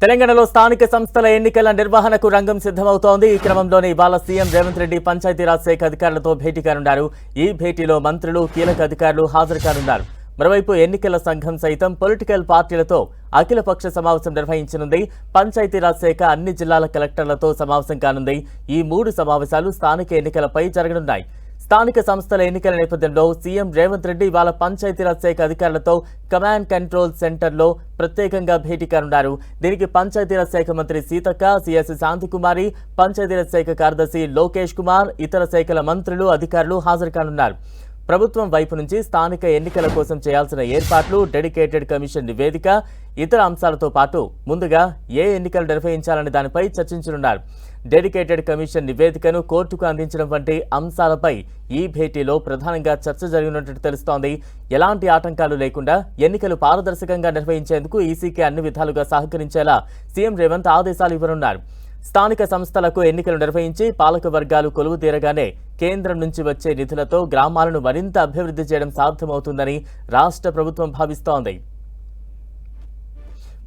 తెలంగాణలో స్థానిక సంస్థల ఎన్నికల నిర్వహణకు రంగం సిద్ధమవుతోంది. ఈ క్రమంలోనే ఇవాళ సీఎం రేవంత్ రెడ్డి పంచాయతీరాజ్ శాఖ అధికారులతో భేటీ కానున్నారు. ఈ భేటీలో మంత్రులు, కీలక అధికారులు హాజరు కానున్నారు. మరోవైపు ఎన్నికల సంఘం సైతం పొలిటికల్ పార్టీలతో అఖిలపక్ష సమావేశం నిర్వహించనుంది. పంచాయతీరాజ్ శాఖ అన్ని జిల్లాల కలెక్టర్లతో సమావేశం కానుంది. ఈ 3 సమావేశాలు స్థానిక ఎన్నికలపై జరగనున్నాయి. స్థానిక సంస్థల ఎన్నికల నేపథ్యంలో సీఎం రేవంత్ రెడ్డి ఇవాళ పంచాయతీరాజ్ శాఖ అధికారులతో కమాండ్ కంట్రోల్ సెంటర్లో ప్రత్యేకంగా భేటీ కానున్నారు. దీనికి పంచాయతీరాజ్ శాఖ మంత్రి సీతక్క, సిఎస్ శాంతికుమారి, పంచాయతీరాజ్ శాఖ కార్యదర్శి లోకేష్ కుమార్, ఇతర శాఖల మంత్రులు, అధికారులు హాజరు కానున్నారు. ప్రభుత్వం వైపు నుంచి స్థానిక ఎన్నికల కోసం చేయాల్సిన ఏర్పాట్లు, డెడికేటెడ్ కమిషన్ నివేదిక, ఇతర అంశాలతో పాటు ముందుగా ఏ ఎన్నికలు నిర్వహించాలనే దానిపై చర్చించనున్నారు. డెడికేటెడ్ కమిషన్ నివేదికను కోర్టుకు అందించడం వంటి అంశాలపై ఈ భేటీలో ప్రధానంగా చర్చ జరిగినట్టు తెలుస్తోంది. ఎలాంటి ఆటంకాలు లేకుండా ఎన్నికలు పారదర్శకంగా నిర్వహించేందుకు ఈసీకి అన్ని విధాలుగా సహకరించేలా సీఎం రేవంత్ ఆదేశాలు ఇవ్వనున్నారు. స్థానిక సంస్థలకు ఎన్నికలు నిర్వహించి పాలక వర్గాలు కొలువు తీరగానే కేంద్రం నుంచి వచ్చే నిధులతో గ్రామాలను మరింత అభివృద్ధి చేయడం సాధ్యమవుతుందని రాష్ట్ర ప్రభుత్వం భావిస్తోంది.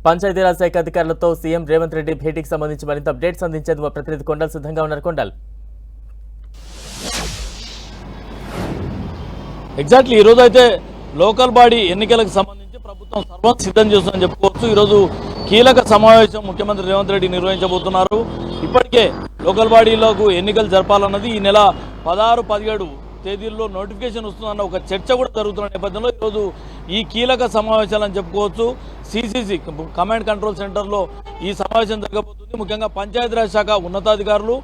పంచాయతీరాజ్ శాఖ అధికారులతో సీఎం రేవంత్ రెడ్డి భేటీకి సంబంధించి మరింత అప్డేట్స్ అందించేందుకు ప్రతినిధి కొండల్ సిద్ధంగా ఉన్నారు. కొండల్, ఎగ్జాక్ట్లీ ఈ రోజు అయితే లోకల్ బాడీ ఎన్నికలకు సంబంధించి ప్రభుత్వం సర్వం సిద్ధం చేస్తుందని చెప్పుకోవచ్చు. ఈరోజు కీలక సమావేశం ముఖ్యమంత్రి రేవంత్ రెడ్డి నిర్వహించబోతున్నారు. ఇప్పటికే లోకల్ బాడీలకు ఎన్నికలు జరపాలన్నది ఈ నెల 16, 17 తేదీల్లో నోటిఫికేషన్ వస్తుందన్న ఒక చర్చ కూడా జరుగుతున్న నేపథ్యంలో ఈరోజు ఈ కీలక సమావేశాలని చెప్పుకోవచ్చు. సిసిసి కమాండ్ కంట్రోల్ సెంటర్లో ఈ సమావేశం జరగబోతుంది. ముఖ్యంగా పంచాయతీరాజ్ శాఖ ఉన్నతాధికారులు,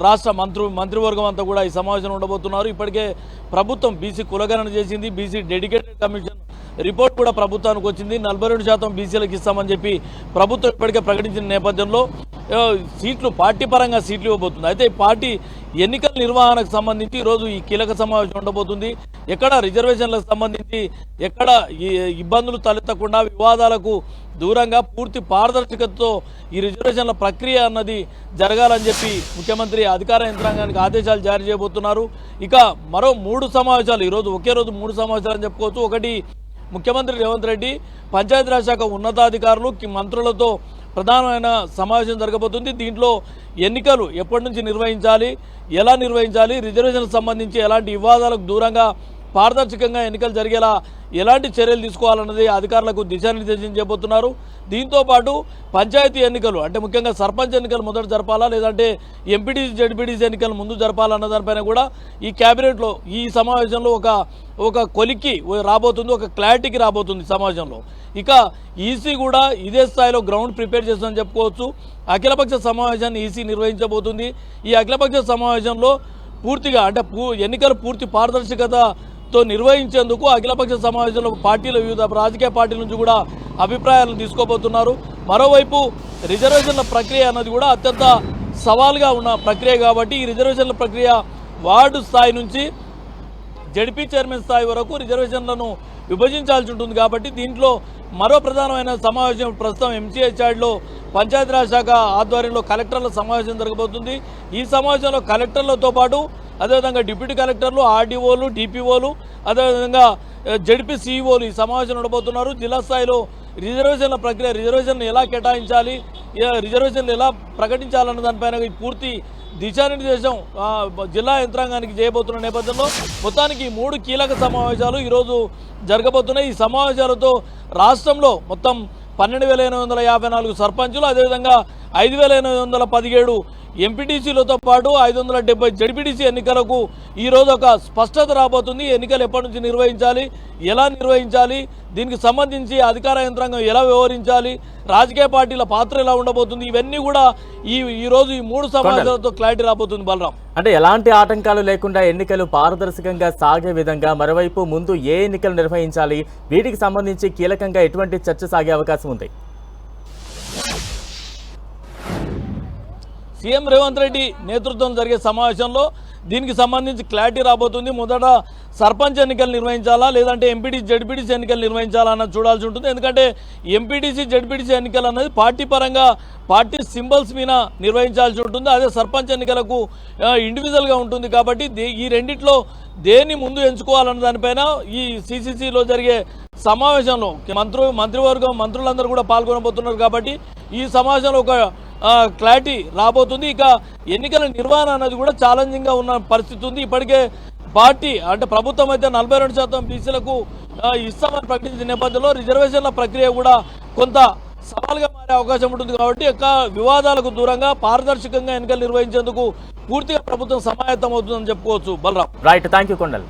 రాష్ట్ర మంత్రివర్గం అంతా కూడా ఈ సమావేశం ఉండబోతున్నారు. ఇప్పటికే ప్రభుత్వం బీసీ కులగణన చేసింది. బీసీ డెడికేటెడ్ కమిషన్ రిపోర్ట్ కూడా ప్రభుత్వానికి వచ్చింది. 42% బీసీలకు ఇస్తామని చెప్పి ప్రభుత్వం ఇప్పటికే ప్రకటించిన నేపథ్యంలో సీట్లు పార్టీ పరంగా సీట్లు ఇవ్వబోతుంది. అయితే ఈ పార్టీ ఎన్నికల నిర్వహణకు సంబంధించి ఈరోజు ఈ కీలక సమావేశం ఉండబోతుంది. ఎక్కడ రిజర్వేషన్లకు సంబంధించి ఎక్కడ ఇబ్బందులు తలెత్తకుండా వివాదాలకు దూరంగా పూర్తి పారదర్శకతతో ఈ రిజర్వేషన్ల ప్రక్రియ అన్నది జరగాలని చెప్పి ముఖ్యమంత్రి అధికార యంత్రాంగానికి ఆదేశాలు జారీ చేయబోతున్నారు. ఇక మరో 3 సమావేశాలు ఈరోజు ఒకే రోజు 3 సమావేశాలు అని చెప్పుకోవచ్చు. ఒకటి, ముఖ్యమంత్రి రేవంత్ రెడ్డి పంచాయతీరాజ్ శాఖ ఉన్నతాధికారులు, మంత్రులతో ప్రధానమైన సమావేశం జరగబోతుంది. దీంట్లో ఎన్నికలు ఎప్పటి నుంచి నిర్వహించాలి, ఎలా నిర్వహించాలి, రిజర్వేషన్లకు సంబంధించి ఎలాంటి వివాదాలకు దూరంగా పారదర్శకంగా ఎన్నికలు జరిగేలా ఎలాంటి చర్యలు తీసుకోవాలన్నది అధికారులకు దిశానిర్దేశం చేయబోతున్నారు. దీంతోపాటు పంచాయతీ ఎన్నికలు అంటే ముఖ్యంగా సర్పంచ్ ఎన్నికలు మొదట జరపాలా, లేదంటే ఎంపీటీసీ, జడ్పీటీసీ ఎన్నికలు ముందు జరపాలన్న దానిపైన కూడా ఈ క్యాబినెట్లో ఈ సమావేశంలో ఒక కొలిక్కి రాబోతుంది, ఒక క్లారిటీకి రాబోతుంది సమావేశంలో. ఇక ఈసీ కూడా ఇదే స్థాయిలో గ్రౌండ్ ప్రిపేర్ చేస్తుందని చెప్పుకోవచ్చు. అఖిలపక్ష సమావేశాన్ని ఈసీ నిర్వహించబోతుంది. ఈ అఖిలపక్ష సమావేశంలో పూర్తిగా అంటే ఎన్నికలు పూర్తి పారదర్శకతతో నిర్వహించేందుకు అఖిలపక్ష సమావేశంలో పార్టీల, వివిధ రాజకీయ పార్టీల నుంచి కూడా అభిప్రాయాలను తీసుకోబోతున్నారు. మరోవైపు రిజర్వేషన్ల ప్రక్రియ అన్నది కూడా అత్యంత సవాల్గా ఉన్న ప్రక్రియ కాబట్టి ఈ రిజర్వేషన్ల ప్రక్రియ వార్డు స్థాయి నుంచి జడ్పీ చైర్మన్ స్థాయి వరకు రిజర్వేషన్లను విభజించాల్సి ఉంటుంది. కాబట్టి దీంట్లో మరో ప్రధానమైన సమావేశం ప్రస్తుతం ఎంసీహెచ్ యార్డ్లో పంచాయతీరాజ్ శాఖ ఆధ్వర్యంలో కలెక్టర్ల సమావేశం జరగబోతుంది. ఈ సమావేశంలో కలెక్టర్లతో పాటు అదేవిధంగా డిప్యూటీ కలెక్టర్లు, ఆర్డీఓలు, డిపిఓలు, అదేవిధంగా జడ్పీ సీఈఓలు ఈ సమావేశం ఉండబోతున్నారు. జిల్లా స్థాయిలో రిజర్వేషన్ల ప్రక్రియ, రిజర్వేషన్లు ఎలా కేటాయించాలి, రిజర్వేషన్లు ఎలా ప్రకటించాలన్న దానిపైన పూర్తి దిశానిర్దేశం జిల్లా యంత్రాంగానికి చేయబోతున్న నేపథ్యంలో మొత్తానికి 3 కీలక సమావేశాలు ఈరోజు జరగబోతున్నాయి. ఈ సమావేశాలతో రాష్ట్రంలో మొత్తం 12,854 సర్పంచులు, అదేవిధంగా 5,817 ఎంపీటీసీలతో పాటు 570 జడ్పీటీసీ ఎన్నికలకు ఈరోజు ఒక స్పష్టత రాబోతుంది. ఎన్నికలు ఎప్పటి నుంచి నిర్వహించాలి, ఎలా నిర్వహించాలి, దీనికి సంబంధించి అధికార యంత్రాంగం ఎలా వ్యవహరించాలి, రాజకీయ పార్టీల పాత్ర ఎలా ఉండబోతుంది, ఇవన్నీ కూడా ఈరోజు ఈ 3 సమావేశాలతో క్లారిటీ రాబోతుంది. బలరాం, అంటే ఎలాంటి ఆటంకాలు లేకుండా ఎన్నికలు పారదర్శకంగా సాగే విధంగా మరోవైపు ముందు ఏ ఎన్నికలు నిర్వహించాలి, వీటికి సంబంధించి కీలకంగా ఎటువంటి చర్చ సాగే అవకాశం ఉంది? సీఎం రేవంత్ రెడ్డి నేతృత్వం జరిగే సమావేశంలో దీనికి సంబంధించి క్లారిటీ రాబోతుంది. మొదట సర్పంచ్ ఎన్నికలు నిర్వహించాలా లేదంటే ఎంపీటీసీ జడ్పీటీసీ ఎన్నికలు నిర్వహించాలా అన్నది చూడాల్సి ఉంటుంది. ఎందుకంటే ఎంపీటీసీ జడ్పీటీసీ ఎన్నికలు అన్నది పార్టీ పరంగా పార్టీ సింబల్స్ మీద నిర్వహించాల్సి ఉంటుంది. అదే సర్పంచ్ ఎన్నికలకు ఇండివిజువల్గా ఉంటుంది. కాబట్టి ఈ రెండిట్లో దేన్ని ముందు ఎంచుకోవాలన్న దానిపైన ఈ సిసిసిలో జరిగే సమావేశంలో మంత్రివర్గం మంత్రులందరూ కూడా పాల్గొనబోతున్నారు. కాబట్టి ఈ సమావేశంలో ఒక క్లారిటీ రాబోతుంది. ఇక ఎన్నికల నిర్వహణ అనేది కూడా ఛాలెంజింగ్గా ఉన్న పరిస్థితి ఉంది. ఇప్పటికే పార్టీ అంటే ప్రభుత్వం అయితే 42% బీసీలకు ఇస్తామని ప్రకటించిన నేపథ్యంలో రిజర్వేషన్ల ప్రక్రియ కూడా కొంత సవాల్గా మారే అవకాశం ఉంటుంది. కాబట్టి వివాదాలకు దూరంగా పారదర్శకంగా ఎన్నికలు నిర్వహించేందుకు పూర్తిగా ప్రభుత్వం సమాయత్తం అవుతుందని చెప్పుకోవచ్చు. Balaram. Right, thank you Kondal.